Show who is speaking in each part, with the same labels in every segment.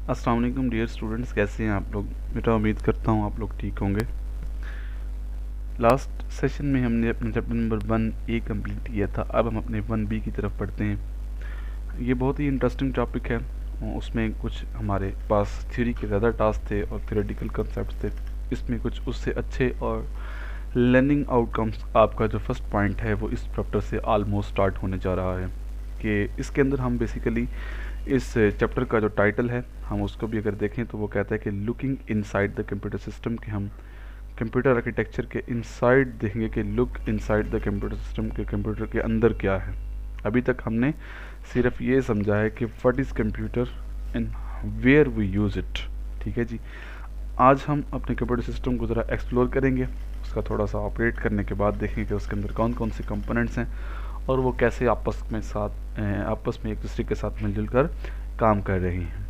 Speaker 1: अस्सलाम वालेकुम dear students, कैसे हैं आप लोग। बेटा उम्मीद करता हूँ आप लोग ठीक होंगे। लास्ट सेशन में हमने अपना चैप्टर नंबर 1A कंप्लीट किया था। अब हम अपने 1B की तरफ पढ़ते हैं। ये बहुत ही इंटरेस्टिंग टॉपिक है और उसमें कुछ हमारे पास थ्योरी के ज़्यादा टास्क थे और थ्योरेटिकल कंसेप्ट थे। इसमें कुछ उससे अच्छे और लर्निंग आउटकम्स आपका जो फर्स्ट पॉइंट है वो इस चैप्टर से ऑलमोस्ट स्टार्ट होने जा रहा है कि इसके अंदर हम बेसिकली इस चैप्टर का जो टाइटल है हम उसको भी अगर देखें तो वो कहता है कि looking inside the computer system, कि हम कंप्यूटर आर्किटेक्चर के इनसाइड देखेंगे कि look inside the computer system के कंप्यूटर के अंदर क्या है। अभी तक हमने सिर्फ ये समझा है कि what is computer and where we use it. ठीक है जी। आज हम अपने कंप्यूटर सिस्टम को ज़रा एक्सप्लोर करेंगे, उसका थोड़ा सा ऑपरेट करने के बाद देखेंगे कि उसके अंदर कौन कौन से कंपोनेंट्स हैं और वो कैसे आपस में एक दूसरे के साथ मिलजुल कर काम कर रही हैं।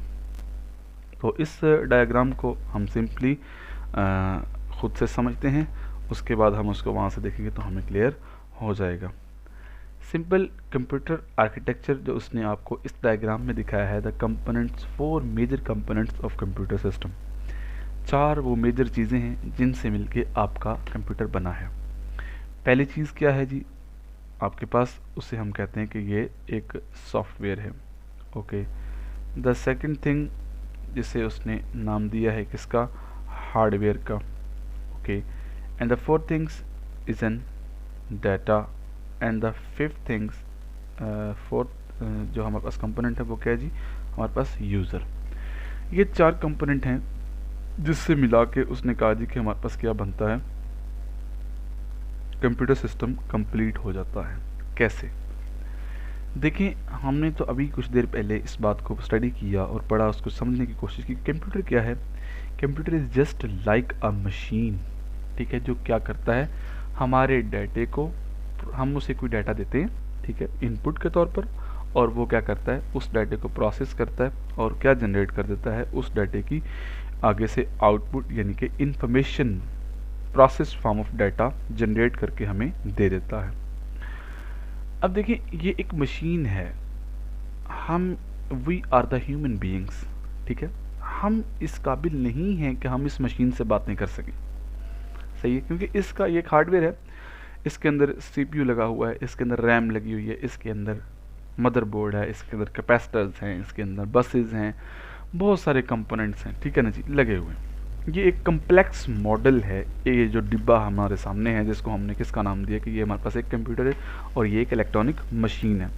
Speaker 1: तो इस डायग्राम को हम सिंपली ख़ुद से समझते हैं, उसके बाद हम उसको वहाँ से देखेंगे तो हमें क्लियर हो जाएगा। सिंपल कंप्यूटर आर्किटेक्चर जो उसने आपको इस डायग्राम में दिखाया है, the components, 4 major components of computer system. 4 वो मेजर चीज़ें हैं जिनसे मिलके आपका कंप्यूटर बना है। पहली चीज़ क्या है जी आपके पास, उसे हम कहते हैं कि ये एक सॉफ्टवेयर है। ओके। द सेकंड थिंग जिसे उसने नाम दिया है किसका, हार्डवेयर का। Okay. And the fourth things is an data. And the fifth things, fourth जो हमारे पास कंपोनेंट है वो क्या है जी, हमारे पास यूज़र। ये 4 कंपोनेंट हैं जिससे मिला के उसने कहा जी कि हमारे पास क्या बनता है, कंप्यूटर सिस्टम कंप्लीट हो जाता है। कैसे, देखिए हमने तो अभी कुछ देर पहले इस बात को स्टडी किया और पढ़ा, उसको समझने की कोशिश की। कंप्यूटर क्या है, computer is just like a machine. ठीक है, जो क्या करता है, हमारे डाटे को, हम उसे कोई डाटा देते हैं, ठीक है, इनपुट के तौर पर, और वो क्या करता है, उस डाटे को प्रोसेस करता है और क्या जनरेट कर देता है, उस डाटे की आगे से आउटपुट यानी कि information, process form of data generate करके हमें दे देता है। अब देखिए ये एक मशीन है, हम we are the human beings. ठीक है, हम इस काबिल नहीं हैं कि हम इस मशीन से बात नहीं कर सकें। सही है, क्योंकि इसका ये एक हार्डवेयर है, इसके अंदर सीपीयू लगा हुआ है, इसके अंदर रैम लगी हुई है, इसके अंदर मदरबोर्ड है, इसके अंदर कैपेसिटर्स हैं, इसके अंदर बसेस हैं, बहुत सारे कंपोनेंट्स हैं, ठीक है ना जी, लगे हुए हैं। ये एक कम्प्लेक्स मॉडल है। ये जो डिब्बा हमारे सामने है जिसको हमने किसका नाम दिया कि ये हमारे पास एक कंप्यूटर है और ये एक इलेक्ट्रॉनिक मशीन है।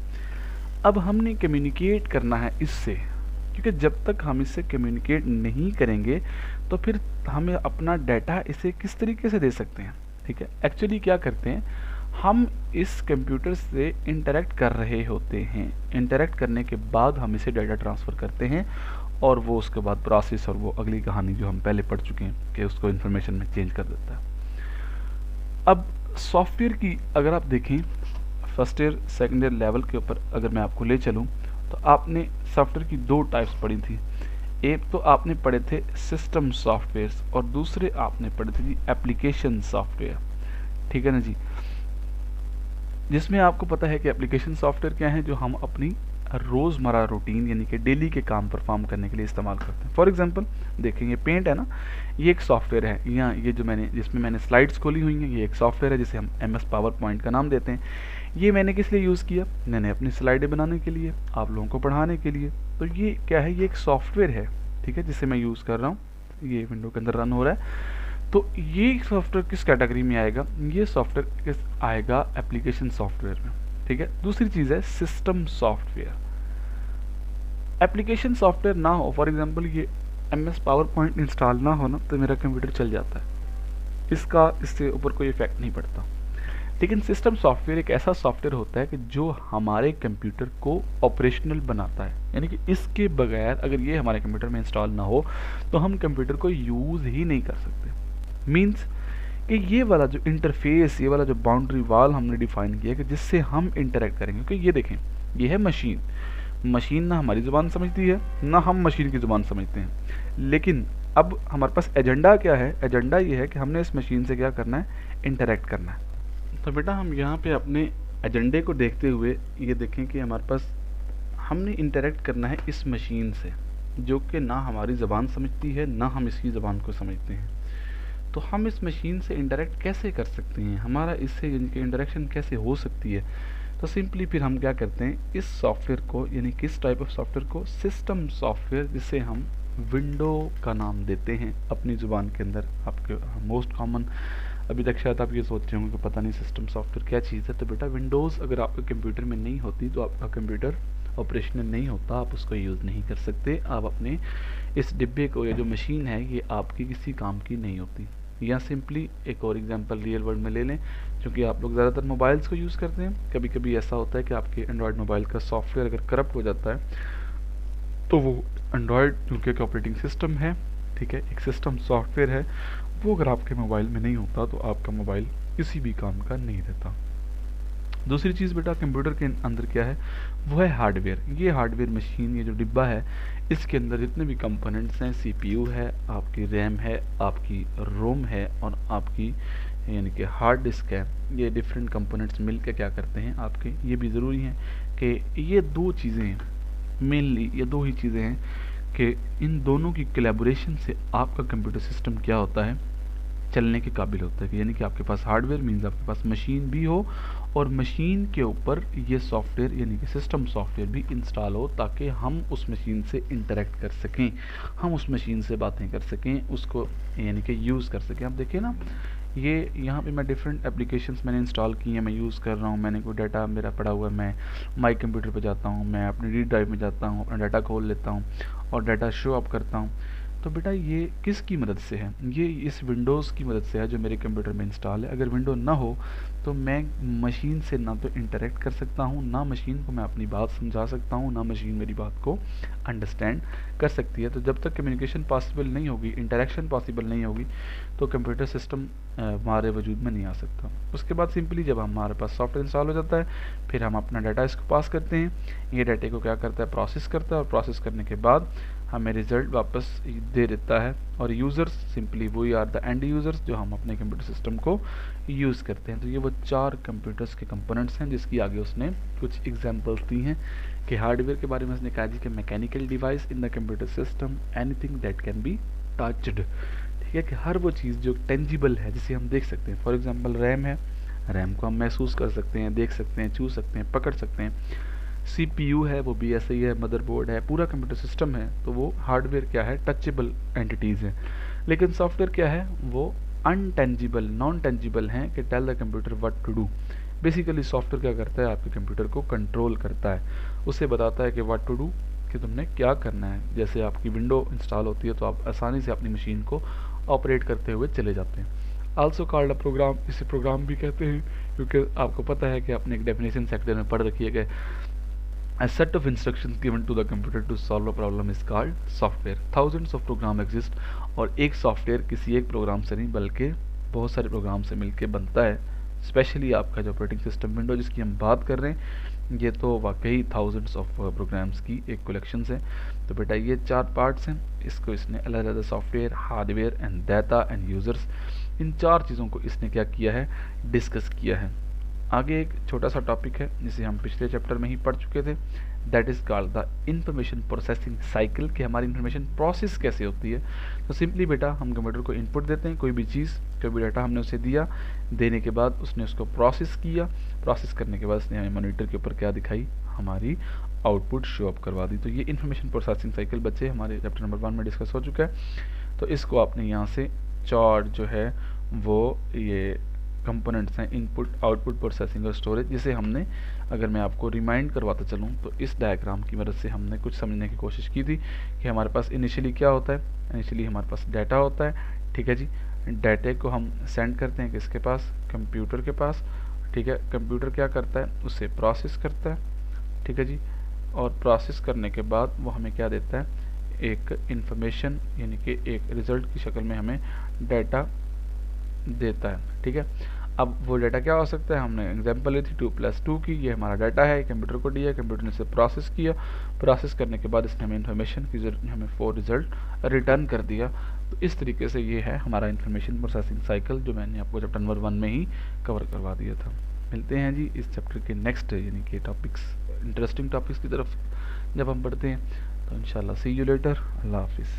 Speaker 1: अब हमने कम्युनिकेट करना है इससे, क्योंकि जब तक हम इससे कम्युनिकेट नहीं करेंगे तो फिर हमें अपना डाटा इसे किस तरीके से दे सकते हैं। ठीक है, एक्चुअली क्या करते हैं, हम इस कंप्यूटर से इंटरेक्ट कर रहे होते हैं, इंटरेक्ट करने के बाद हम इसे डाटा ट्रांसफ़र करते हैं और वो उसके बाद प्रोसेस और वो अगली कहानी जो हम पहले पढ़ चुके हैं कि उसको इन्फॉर्मेशन में चेंज कर देता है। अब सॉफ्टवेयर की अगर आप देखें, first year second year level के ऊपर अगर मैं आपको ले चलूँ तो आपने सॉफ्टवेयर की 2 टाइप्स पढ़ी थी। एक तो आपने पढ़े थे सिस्टम सॉफ्टवेयर्स और दूसरे आपने पढ़े थे जी एप्लीकेशन सॉफ्टवेयर। ठीक है ना जी, जिसमें आपको पता है कि एप्लीकेशन सॉफ्टवेयर क्या है, जो हम अपनी रोज़मर्रा रूटीन यानी कि डेली के काम परफॉर्म करने के लिए इस्तेमाल करते हैं। फॉर एग्जांपल देखें, ये पेंट है ना, ये एक सॉफ्टवेयर है। यहाँ ये जो जिसमें मैंने स्लाइड्स खोली हुई हैं, ये एक सॉफ्टवेयर है जिसे हम MS पावर पॉइंट का नाम देते हैं। ये मैंने किस लिए यूज़ किया, मैंने अपनी स्लाइडें बनाने के लिए, आप लोगों को पढ़ाने के लिए। तो ये क्या है, ये एक सॉफ्टवेयर है, ठीक है, जिसे मैं यूज़ कर रहा हूँ, ये विंडो के अंदर रन हो रहा है। तो ये सॉफ्टवेयर किस कैटेगरी में आएगा, ये सॉफ्टवेयर आएगा एप्लीकेशन सॉफ्टवेयर में। ठीक है, दूसरी चीज़ है सिस्टम सॉफ्टवेयर। एप्लीकेशन सॉफ्टवेयर ना हो, फॉर एग्जांपल ये MS पावर पॉइंट इंस्टॉल ना हो ना, तो मेरा कंप्यूटर चल जाता है, इससे ऊपर कोई इफेक्ट नहीं पड़ता। लेकिन सिस्टम सॉफ्टवेयर एक ऐसा सॉफ्टवेयर होता है कि जो हमारे कंप्यूटर को ऑपरेशनल बनाता है, यानी कि इसके बगैर अगर ये हमारे कंप्यूटर में इंस्टॉल ना हो तो हम कंप्यूटर को यूज़ ही नहीं कर सकते। मीन्स कि ये वाला जो इंटरफेस, ये वाला जो बाउंड्री वाल हमने डिफाइन किया कि जिससे हम इंटरेक्ट करेंगे, क्योंकि ये देखें, ये है मशीन, मशीन ना हमारी ज़ुबान समझती है ना हम मशीन की ज़ुबान समझते हैं। लेकिन अब हमारे पास एजेंडा क्या है, एजेंडा ये है कि हमने इस मशीन से क्या करना है, इंटरेक्ट करना है। तो बेटा हम यहाँ पे अपने एजेंडे को देखते हुए ये देखें कि हमारे पास, हमने इंटरेक्ट करना है इस मशीन से। जो कि ना हमारी ज़बान समझती है ना हम इसकी ज़बान को समझते हैं। तो हम इस मशीन से इंटरेक्ट कैसे कर सकते हैं, हमारा इससे इनकी इंटरेक्शन कैसे हो सकती है? तो सिंपली फिर हम क्या करते हैं, इस सॉफ्टवेयर को यानी किस टाइप ऑफ सॉफ्टवेयर को, सिस्टम सॉफ्टवेयर, जिसे हम विंडो का नाम देते हैं अपनी ज़ुबान के अंदर। आपके मोस्ट कॉमन अभी तक शायद आप ये सोच रहे होंगे कि पता नहीं सिस्टम सॉफ्टवेयर क्या चीज़ है। तो बेटा विंडोज़ अगर आपके कंप्यूटर में नहीं होती तो आपका कंप्यूटर ऑपरेशनल नहीं होता, आप उसको यूज़ नहीं कर सकते। आप अपने इस डिब्बे को, या जो मशीन है ये आपकी किसी काम की नहीं होती। या सिंपली एक और एग्जांपल रियल वर्ल्ड में ले लें, क्योंकि आप लोग ज़्यादातर मोबाइल्स को यूज़ करते हैं। कभी कभी ऐसा होता है कि आपके एंड्रॉयड मोबाइल का सॉफ्टवेयर अगर करप्ट हो जाता है तो वो एंड्रॉयड क्योंकि एक ऑपरेटिंग सिस्टम है, ठीक है, एक सिस्टम सॉफ्टवेयर है, वो अगर आपके मोबाइल में नहीं होता तो आपका मोबाइल किसी भी काम का नहीं रहता। दूसरी चीज़ बेटा कंप्यूटर के अंदर क्या है, वो है हार्डवेयर। ये हार्डवेयर मशीन, ये जो डिब्बा है, इसके अंदर जितने भी कंपोनेंट्स हैं, सीपीयू है, आपकी रैम है, आपकी रोम है, और आपकी यानी कि हार्ड डिस्क है, ये डिफरेंट कंपोनेंट्स मिलकर क्या करते हैं आपके, ये भी ज़रूरी है कि ये दो चीज़ें हैं, मेनली ये दो ही चीज़ें हैं कि इन दोनों की कोलैबोरेशन से आपका कंप्यूटर सिस्टम क्या होता है, चलने के काबिल होता है। कि यानी कि आपके पास हार्डवेयर मीन्स आपके पास मशीन भी हो, और मशीन के ऊपर ये सॉफ्टवेयर यानी कि सिस्टम सॉफ्टवेयर भी इंस्टॉल हो, ताकि हम उस मशीन से इंटरेक्ट कर सकें, हम उस मशीन से बातें कर सकें, उसको यानी कि यूज़ कर सकें। आप देखिए ना, ये यहाँ पे मैं डिफरेंट एप्लीकेशंस मैंने इंस्टॉल की हैं, मैं यूज़ कर रहा हूँ, मैंने कोई डाटा मेरा पड़ा हुआ है, मैं माई कंप्यूटर पे जाता हूँ, मैं अपनी डी ड्राइव में जाता हूँ, अपना डाटा खोल लेता हूँ और डाटा शो अप करता हूँ। तो बेटा ये किसकी मदद से है, ये इस विंडोज़ की मदद से है जो मेरे कंप्यूटर में इंस्टॉल है। अगर विंडो ना हो तो मैं मशीन से ना तो इंटरेक्ट कर सकता हूँ, ना मशीन को मैं अपनी बात समझा सकता हूँ, ना मशीन मेरी बात को अंडरस्टैंड कर सकती है। तो जब तक कम्युनिकेशन पॉसिबल नहीं होगी, इंटरेक्शन पॉसिबल नहीं होगी, तो कंप्यूटर सिस्टम हमारे वजूद में नहीं आ सकता। उसके बाद सिंपली जब हमारे पास सॉफ्टवेयर इंस्टॉल हो जाता है, फिर हम अपना डाटा इसको पास करते हैं, ये डाटे को क्या करता है, प्रोसेस करता है, और प्रोसेस करने के बाद हमें रिज़ल्ट वापस दे देता है। और यूज़र्स सिंपली वही आर द एंड यूज़र्स जो हम अपने कंप्यूटर सिस्टम को यूज़ करते हैं। तो ये वो चार कंप्यूटर्स के कंपोनेंट्स हैं जिसकी आगे उसने कुछ एग्जांपल्स दी हैं। कि हार्डवेयर के बारे में उसने कहा जी कि mechanical device in the computer system, anything that can be touched, ठीक है, कि हर वो चीज़ जो टेंजिबल है, जिसे हम देख सकते हैं। फॉर एग्जांपल रैम है, रैम को हम महसूस कर सकते हैं, देख सकते हैं, छू सकते हैं, पकड़ सकते हैं। सीपीयू है, वो भी ऐसे ही है, मदरबोर्ड है, पूरा कंप्यूटर सिस्टम है, तो वो हार्डवेयर क्या है, टचेबल एंटिटीज़ है। लेकिन सॉफ्टवेयर क्या है, वो अनटेंजिबल, नॉन टेंजिबल हैं, कि tell the computer what to do. Basically software क्या करता है, आपके कंप्यूटर को कंट्रोल करता है, उसे बताता है कि व्हाट टू डू, कि तुमने क्या करना है। जैसे आपकी विंडो इंस्टॉल होती है तो आप आसानी से अपनी मशीन को ऑपरेट करते हुए चले जाते हैं। आल्सो कॉल्ड अ प्रोग्राम, इसे प्रोग्राम भी कहते हैं, क्योंकि आपको पता है कि आपने एक डेफिनेशन सेक्टर में पढ़ रखी है कि A set of instructions given to the computer to solve a problem is called software. Thousands of program exist, और एक सॉफ्टवेयर किसी एक प्रोग्राम से नहीं बल्कि बहुत सारे प्रोग्राम से मिलके बनता है। स्पेशली आपका जो ऑपरेटिंग सिस्टम विंडो जिसकी हम बात कर रहे हैं, ये तो वाकई थाउजेंड्स ऑफ प्रोग्राम्स की एक कलेक्शन है। तो बेटा ये चार पार्ट्स हैं, इसको इसने अलग अलग software, hardware and data and users, इन चार चीज़ों को इसने क्या किया है, डिस्कस किया है। आगे एक छोटा सा टॉपिक है जिसे हम पिछले चैप्टर में ही पढ़ चुके थे, that is called the information processing cycle, कि हमारी इंफॉर्मेशन प्रोसेस कैसे होती है। तो सिंपली बेटा हम कंप्यूटर को इनपुट देते हैं, कोई भी चीज़, कोई भी डाटा हमने उसे दिया, देने के बाद उसने उसको प्रोसेस किया, प्रोसेस करने के बाद उसने हमें मॉनिटर के ऊपर क्या दिखाई, हमारी आउटपुट शो अप करवा दी। तो ये इन्फॉर्मेशन प्रोसेसिंग साइकिल बच्चे हमारे चैप्टर नंबर 1 में डिस्कस हो चुका है। तो इसको आपने यहाँ से चार्ट जो है वो ये कंपोनेंट्स हैं, इनपुट, आउटपुट, प्रोसेसिंग और स्टोरेज, जिसे हमने, अगर मैं आपको रिमाइंड करवाता चलूँ तो इस डायग्राम की मदद से हमने कुछ समझने की कोशिश की थी कि हमारे पास इनिशियली क्या होता है। इनिशियली हमारे पास डाटा होता है, ठीक है जी, डाटे को हम सेंड करते हैं किसके पास, कंप्यूटर के पास, ठीक है। कंप्यूटर क्या करता है, उसे प्रोसेस करता है, ठीक है जी, और प्रोसेस करने के बाद वो हमें क्या देता है, एक इंफॉर्मेशन यानी कि एक रिजल्ट की शक्ल में हमें डाटा देता है, ठीक है। अब वो डाटा क्या हो सकता है, हमने एग्जांपल ली थी 2+2 की, ये हमारा डाटा है, कंप्यूटर को दिया, कंप्यूटर ने इसे प्रोसेस किया, प्रोसेस करने के बाद इसने हमें इन्फॉर्मेशन की हमें 4 रिजल्ट रिटर्न कर दिया। तो इस तरीके से ये है हमारा इन्फॉर्मेशन प्रोसेसिंग साइकिल, जो मैंने आपको चैप्टर नंबर 1 में ही कवर करवा दिया था। मिलते हैं जी इस चैप्टर के नेक्स्ट यानी कि टॉपिक्स, इंटरेस्टिंग टॉपिक्स की तरफ जब हम बढ़ते हैं। तो इंशाल्लाह सी यू लेटर, अल्लाह हाफिज़।